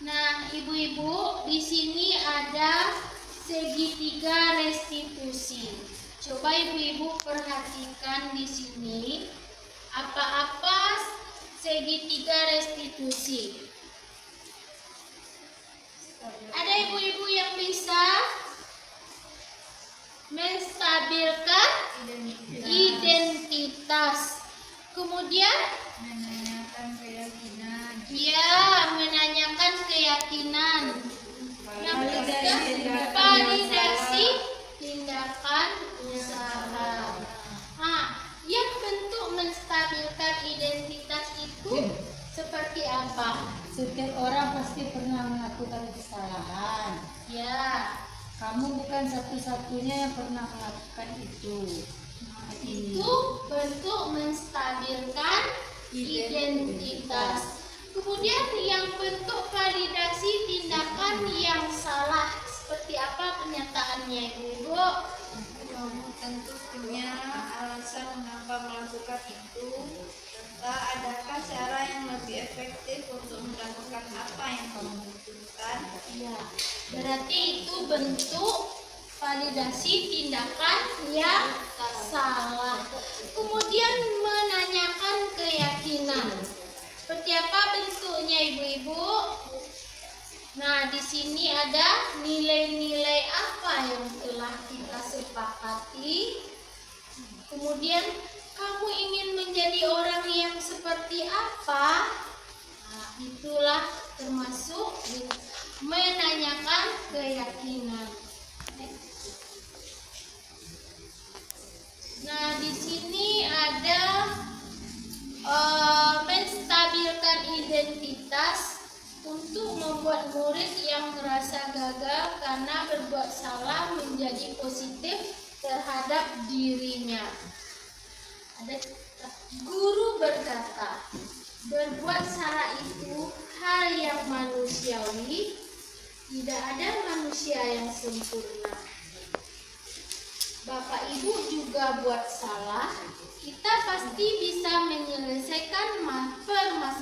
Nah, ibu-ibu, di sini ada segitiga restitusi. Coba ibu-ibu perhatikan di sini apa-apa segitiga restitusi. Ada ibu-ibu yang bisa menstabilkan identitas. Kemudian menanyakan keyakinan. ya, menanyakan keyakinan. Yang ketiga, validasi tindakan usaha. Nah, yang bentuk menstabilkan identitas itu seperti apa? Setiap orang pasti pernah melakukan kesalahan. Ya, Kamu bukan satu-satunya yang pernah melakukan itu. itu bentuk menstabilkan identitas. Kemudian yang bentuk validasi tindakan yang salah. Seperti apa pernyataannya, Ibu? Kamu tentu punya alasan mengapa melakukan itu. Serta adakah cara yang lebih efektif untuk melakukan apa yang kamu butuhkan? Ya, berarti itu bentuk validasi tindakan yang salah. Kemudian menanyakan keyakinan. Seperti apa bentuknya, ibu-ibu? Nah, di sini ada nilai-nilai apa yang telah kita sepakati. Kemudian kamu ingin menjadi orang yang seperti apa? Nah, itulah termasuk menanyakan keyakinan. Nah, di sini ada menstabilkan identitas untuk membuat murid yang merasa gagal karena berbuat salah menjadi positif terhadap dirinya. Ada guru berkata, berbuat salah itu hal yang manusiawi, tidak ada manusia yang sempurna. Bapak Ibu juga buat salah, kita pasti bisa menyelesaikan permasalahan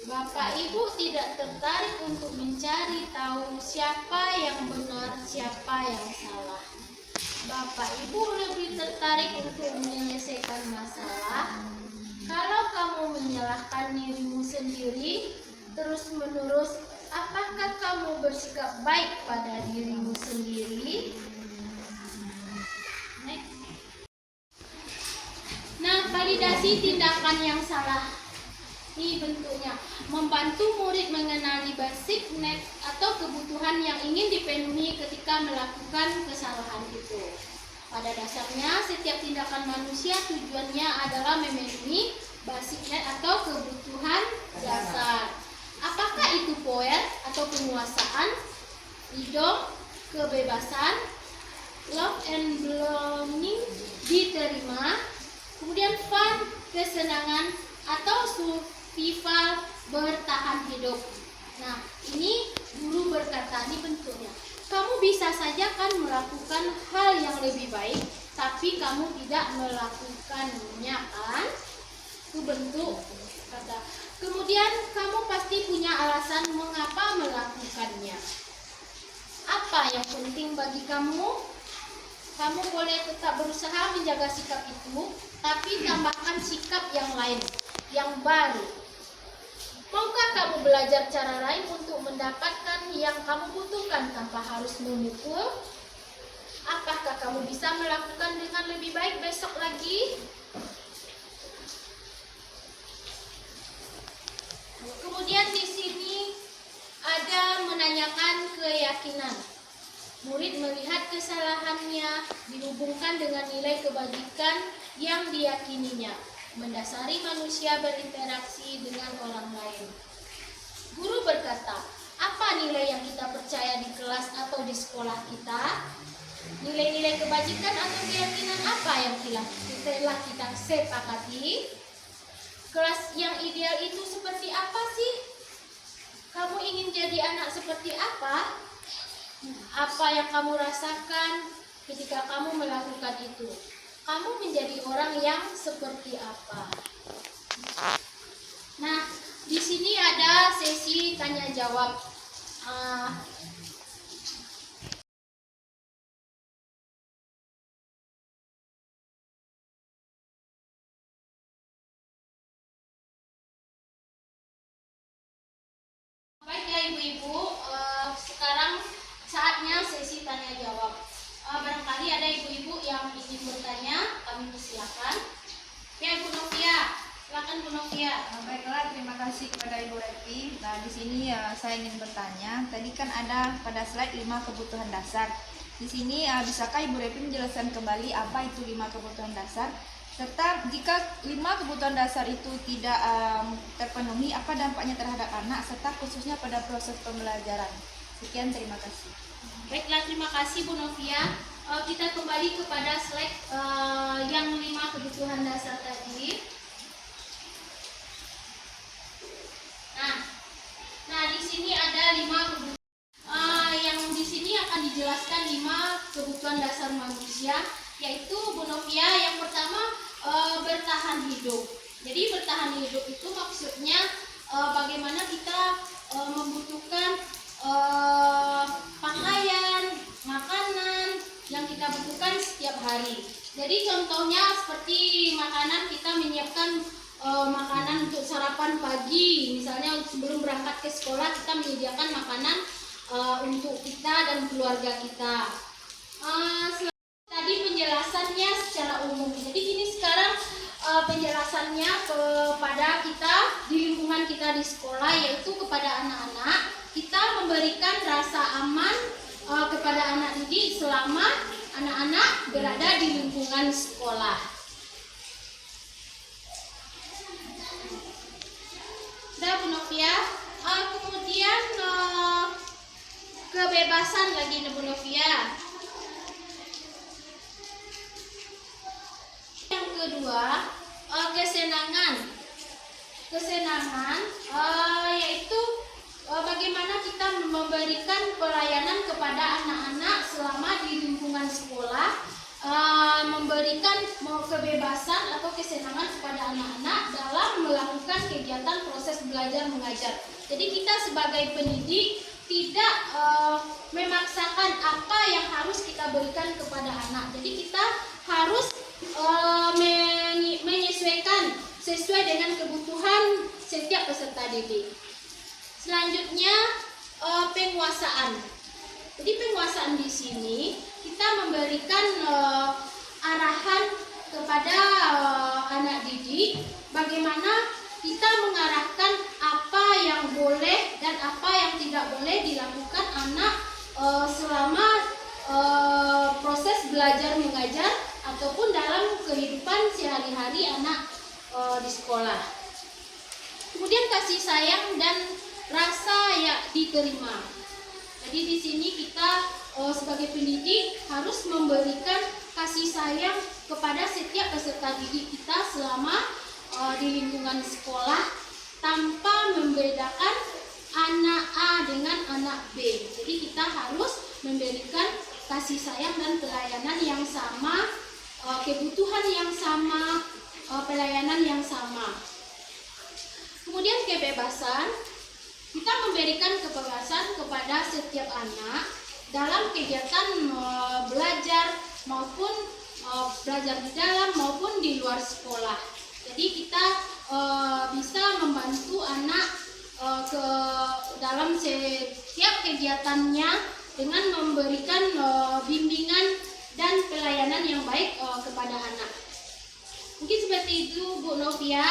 Bapak Ibu tidak tertarik untuk mencari tahu siapa yang benar, siapa yang salah. Bapak Ibu lebih tertarik untuk menyelesaikan masalah. Kalau kamu menyalahkan dirimu sendiri terus-menerus, apakah kamu bersikap baik pada dirimu sendiri? Nah, validasi tindakan yang salah. Ini bentuknya membantu murid mengenali basic needs atau kebutuhan yang ingin dipenuhi ketika melakukan kesalahan itu. Pada dasarnya, setiap tindakan manusia tujuannya adalah memenuhi basic needs atau kebutuhan dasar. Apakah itu power atau penguasaan, freedom, kebebasan, love and belonging, diterima, kemudian fun, kesenangan, atau survival, bertahan hidup. Nah, ini guru berkata, ini bentuknya. Kamu bisa saja kan melakukan hal yang lebih baik, tapi kamu tidak melakukannya kan? Itu bentuk kata. Kemudian kamu pasti punya alasan mengapa melakukannya. Apa yang penting bagi kamu? Kamu boleh tetap berusaha menjaga sikap itu, tapi tambahkan sikap yang lain, yang baru. Maukah kamu belajar cara lain untuk mendapatkan yang kamu butuhkan tanpa harus memukul? Apakah kamu bisa melakukan dengan lebih baik besok lagi? Kemudian di sini ada menanyakan keyakinan. Murid melihat kesalahannya dihubungkan dengan nilai kebajikan yang diyakininya, mendasari manusia berinteraksi dengan orang lain. Guru berkata, apa nilai yang kita percaya di kelas atau di sekolah kita? Nilai-nilai kebajikan atau keyakinan apa yang telah kita sepakati? Kelas yang ideal itu seperti apa sih? Kamu ingin jadi anak seperti apa? Apa yang kamu rasakan ketika kamu melakukan itu? Kamu menjadi orang yang seperti apa? Nah, di sini ada sesi tanya jawab. Baik ya ibu-ibu, sekarang saatnya sesi tanya jawab. Barangkali ada ibu-ibu yang ingin bertanya, kami persilakan. Ya Ibu Novia, silakan Bu Novia. Baiklah, terima kasih kepada Ibu Repi. Nah, di sini saya ingin bertanya. Tadi kan ada pada slide 5 kebutuhan dasar. Di sini bisakah Ibu Repi menjelaskan kembali apa itu 5 kebutuhan dasar? Serta jika 5 kebutuhan dasar itu tidak terpenuhi, apa dampaknya terhadap anak serta khususnya pada proses pembelajaran? Sekian, terima kasih. Baiklah, terima kasih Bu Novia. Kita kembali kepada slide yang 5 kebutuhan dasar tadi. Nah di sini ada 5 kebutuhan. Yang di sini akan dijelaskan 5 kebutuhan dasar manusia, yaitu Bu Novia yang pertama bertahan hidup. Jadi bertahan hidup itu maksudnya bagaimana kita membutuhkan pakaian, makanan yang kita butuhkan setiap hari. Jadi contohnya seperti makanan, kita menyiapkan makanan untuk sarapan pagi. Misalnya sebelum berangkat ke sekolah kita menyediakan makanan untuk kita dan keluarga kita. Tadi penjelasannya secara umum. Jadi ini sekarang penjelasannya kepada kita di lingkungan kita di sekolah, yaitu kepada anak-anak. Kita memberikan rasa aman kepada anak didik selama anak-anak berada di lingkungan sekolah. Sudah Bu Novia. Kemudian kebebasan lagi Bu Novia. Yang kedua, kesenangan. Kesenangan yaitu bagaimana kita memberikan pelayanan kepada anak-anak selama di lingkungan sekolah, memberikan kebebasan atau kesenangan kepada anak-anak dalam melakukan kegiatan proses belajar belajar mengajar. Jadi kita sebagai pendidik tidak memaksakan apa yang harus kita berikan kepada anak. Jadi kita harus menyesuaikan sesuai dengan kebutuhan setiap peserta didik. Selanjutnya penguasaan. Jadi penguasaan di sini kita memberikan arahan kepada anak didik bagaimana kita mengarahkan apa yang boleh dan apa yang tidak boleh dilakukan anak selama proses belajar mengajar ataupun dalam kehidupan sehari-hari anak di sekolah. Kemudian kasih sayang dan rasa yang diterima. Jadi di sini kita sebagai pendidik harus memberikan kasih sayang kepada setiap peserta didik kita selama di lingkungan sekolah tanpa membedakan anak A dengan anak B. Jadi kita harus memberikan kasih sayang dan pelayanan yang sama, kebutuhan yang sama, pelayanan yang sama. Kemudian kebebasan, kita memberikan kebebasan kepada setiap anak dalam kegiatan belajar maupun belajar di dalam maupun di luar sekolah. Jadi kita bisa membantu anak ke dalam setiap kegiatannya dengan memberikan bimbingan dan pelayanan yang baik kepada anak. Mungkin seperti itu Bu Novia.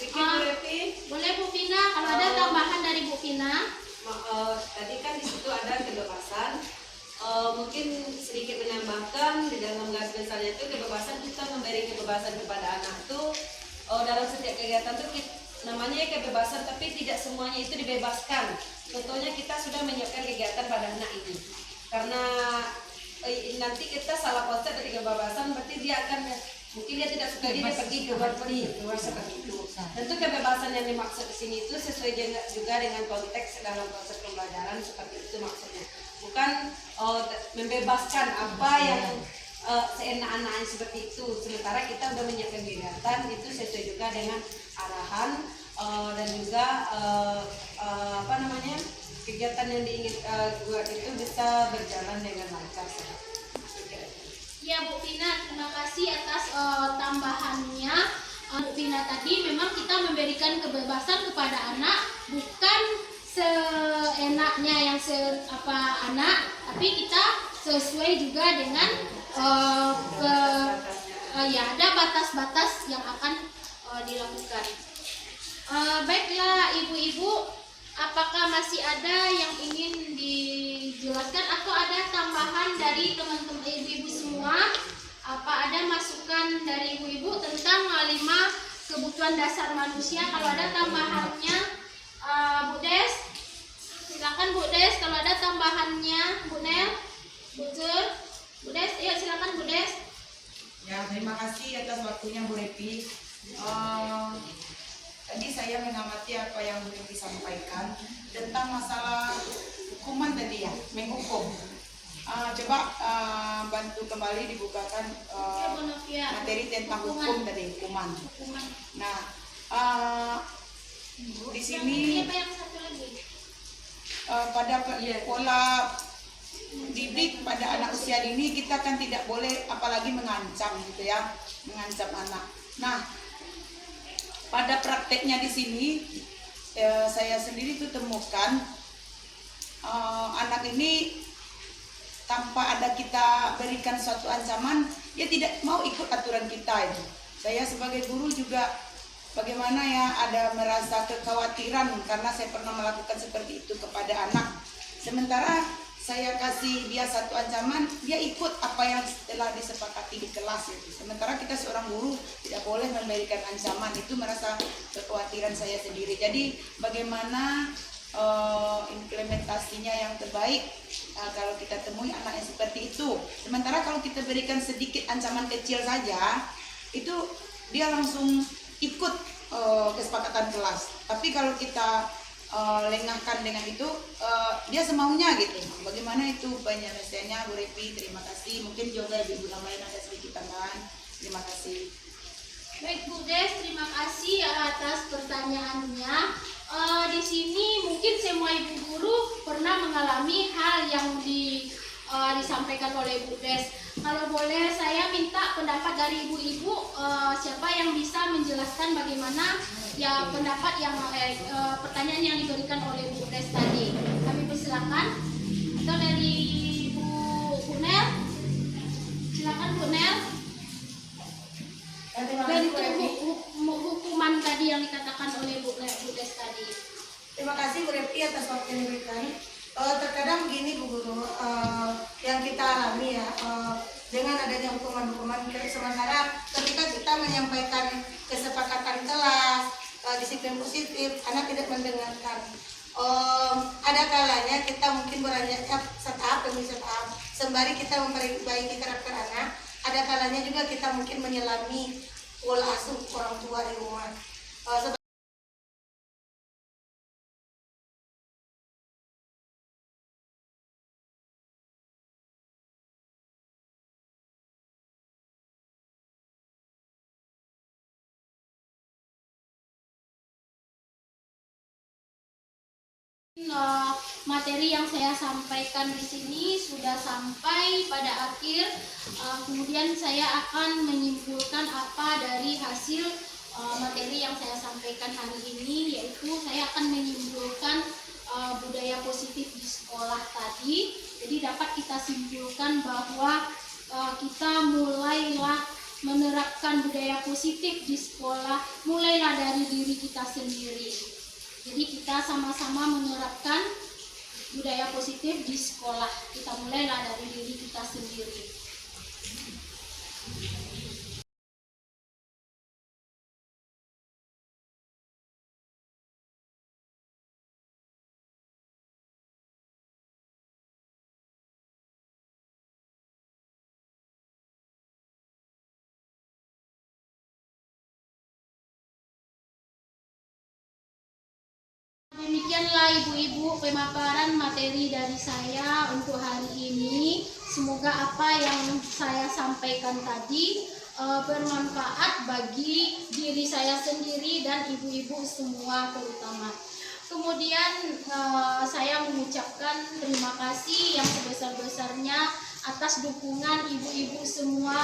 Boleh Bu Vina, kalau ada tambahan dari Bu Vina. Tadi kan di situ ada kebebasan. Mungkin sedikit menambahkan di dalam garis besarnya itu kebebasan, kita memberi kebebasan kepada anak itu dalam setiap kegiatan itu namanya kebebasan, tapi tidak semuanya itu dibebaskan. Contohnya kita sudah menyiapkan kegiatan pada anak ini karena nanti kita salah konsep dari kebebasan, berarti dia akan mungkin dia tidak suka dia pergi keluar seperti itu. Tentu kebebasan yang dimaksud di sini itu sesuai juga dengan konteks dalam proses pembelajaran, seperti itu maksudnya. Bukan membebaskan apa yang seenak-enaknya seperti itu. Sementara kita sudah menyiapkan kegiatan itu sesuai juga dengan arahan dan juga kegiatan yang diinginkan buat itu bisa berjalan dengan lancar. Ya Bu Vina, terima kasih atas tambahannya. Bu Vina tadi memang kita memberikan kebebasan kepada anak, bukan seenaknya yang anak, tapi kita sesuai juga dengan ada batas-batas yang akan dilakukan. Baiklah ibu-ibu, apakah masih ada yang ingin dijelaskan atau ada tambahan dari teman-teman ibu-ibu semua? Apa ada masukan dari ibu-ibu tentang 5 kebutuhan dasar manusia? Kalau ada tambahannya, Bu Des, silakan Bu Des. Kalau ada tambahannya, Bu Nel, Bu Zur, Bu Des, iya silakan Bu Des. Ya, terima kasih atas waktunya Bu Lepi. Tadi saya mengamati apa yang Bu Lepi sampaikan tentang masalah hukuman tadi ya, menghukum. Coba bantu kembali dibukakan materi tentang hukum tadi, hukuman. Nah, di sini pada pola didik pada anak usia dini kita kan tidak boleh apalagi mengancam gitu ya, mengancam anak. Nah, pada prakteknya di sini saya sendiri tuh temukan anak ini tanpa ada kita berikan suatu ancaman, dia tidak mau ikut aturan kita itu. Saya sebagai guru juga bagaimana ya, ada merasa kekhawatiran karena saya pernah melakukan seperti itu kepada anak. Sementara saya kasih dia satu ancaman, dia ikut apa yang telah disepakati di kelas itu. Sementara kita seorang guru tidak boleh memberikan ancaman, itu merasa kekhawatiran saya sendiri. Jadi bagaimana implementasinya yang terbaik kalau kita temui anak yang seperti itu. Sementara kalau kita berikan sedikit ancaman kecil saja, itu dia langsung ikut kesepakatan kelas. Tapi kalau kita lengahkan dengan itu, dia semaunya gitu. Bagaimana itu penyelesaiannya Bu Repi? Terima kasih. Mungkin juga Ibu lain ada sedikit tambahan. Terima kasih. Baik Bu Des, terima kasih atas pertanyaannya. Di sini mungkin semua ibu guru pernah mengalami hal yang disampaikan oleh Bu Des. Kalau boleh saya minta pendapat dari ibu-ibu, siapa yang bisa menjelaskan bagaimana ya pendapat yang pertanyaan yang diberikan oleh Bu Des tadi. Kami persilakan. Atau dari Bu Nel, silakan Bu Nel. Bentuk hukuman tadi yang dikatakan oleh Bu Des tadi. Terima kasih Bu Repi atas waktu yang diberikan. Terkadang begini Bu Guru, yang kita alami ya, dengan adanya hukuman-hukuman, sementara ketika kita menyampaikan kesepakatan kelas, disiplin positif, anak tidak mendengarkan. Ada kalanya kita mungkin beranjak setahap demi setahap, sembari kita memperbaiki karakter anak. Ada kalanya juga kita mungkin menyelami pola asuh orang tua di rumah. Materi yang saya sampaikan di sini sudah sampai pada akhir. Kemudian saya akan menyimpulkan apa dari hasil materi yang saya sampaikan hari ini, yaitu saya akan menyimpulkan budaya positif di sekolah tadi. Jadi dapat kita simpulkan bahwa kita mulailah menerapkan budaya positif di sekolah, mulailah dari diri kita sendiri. Jadi kita sama-sama menerapkan budaya positif di sekolah. Kita mulailah dari diri kita sendiri. Demikianlah ibu-ibu pemaparan materi dari saya untuk hari ini. Semoga apa yang saya sampaikan tadi bermanfaat bagi diri saya sendiri dan ibu-ibu semua terutama. Kemudian saya mengucapkan terima kasih yang sebesar-besarnya atas dukungan ibu-ibu semua,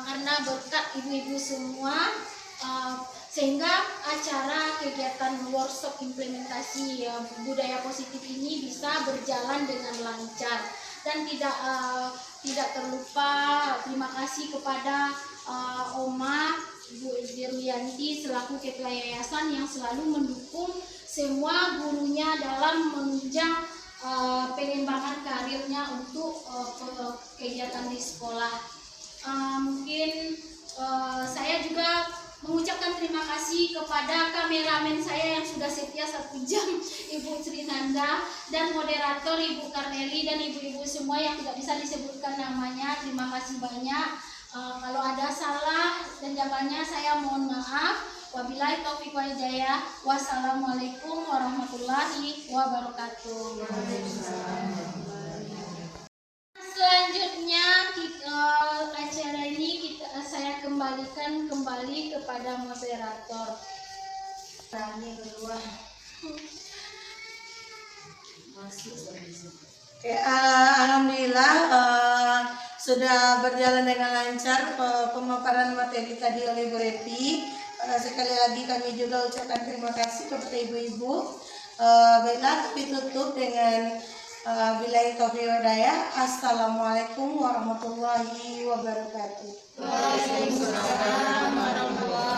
karena berkat ibu-ibu semua sehingga acara kegiatan workshop implementasi budaya positif ini bisa berjalan dengan lancar. Dan tidak terlupa terima kasih kepada Oma Bu Dirwiyanti selaku ketua yayasan yang selalu mendukung semua gurunya dalam menunjang pengembangan karirnya untuk kegiatan di sekolah. Mungkin saya juga mengucapkan terima kasih kepada kameramen saya yang sudah setia 1 jam, Ibu Sri Nanda, dan moderator Ibu Karneli dan ibu-ibu semua yang tidak bisa disebutkan namanya. Terima kasih banyak. Kalau ada salah dan jawabannya saya mohon maaf. Wabillahi taufiq wal hidayah. Wassalamualaikum warahmatullahi wabarakatuh. Selanjutnya acara ini saya kembalikan kembali kepada moderator. Ini kedua. Alhamdulillah sudah berjalan dengan lancar pemaparan materi tadi oleh Bu Repi. Sekali lagi kami juga ucapkan terima kasih kepada ibu-ibu. Baiklah, kami tutup dengan billahi taufiq wal hidayah. Assalamualaikum warahmatullahi wabarakatuh. Waalaikumsalam warahmatullahi wabarakatuh.